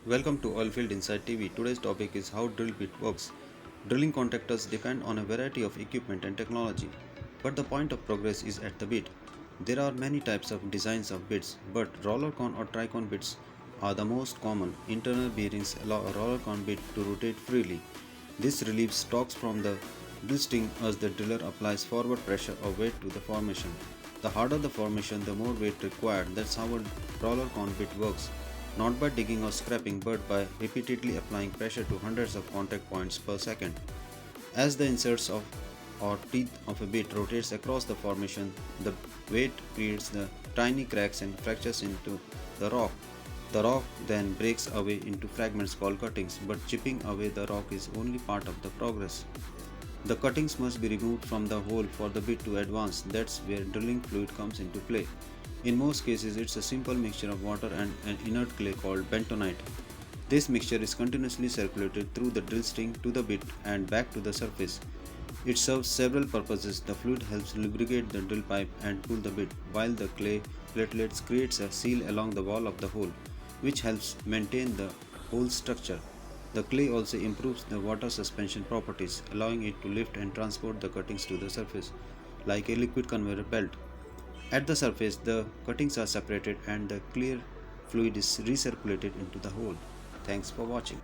Welcome to Oilfield Inside TV. Today's topic is how drill bit works. Drilling contractors depend on a variety of equipment and technology, but the point of progress is at the bit. There are many types of designs of bits, but roller cone or tricone bits are the most common. Internal bearings allow a roller cone bit to rotate freely. This relieves torques from the drill string as the driller applies forward pressure or weight to the formation. The harder the formation, the more weight required. That's how a roller cone bit works, not by digging or scraping but by repeatedly applying pressure to hundreds of contact points per second. As the inserts of or teeth of a bit rotates across the formation, the weight creates the tiny cracks and fractures into the rock. The rock then breaks away into fragments called cuttings, but chipping away the rock is only part of the progress. The cuttings must be removed from the hole for the bit to advance. That's where drilling fluid comes into play. In most cases, it's a simple mixture of water and an inert clay called bentonite. This mixture is continuously circulated through the drill string to the bit and back to the surface. It serves several purposes. The fluid helps lubricate the drill pipe and cool the bit, while the clay platelets creates a seal along the wall of the hole, which helps maintain the hole structure. The clay also improves the water suspension properties, allowing it to lift and transport the cuttings to the surface, like a liquid conveyor belt. At the surface, the cuttings are separated and the clear fluid is recirculated into the hole. Thanks for watching.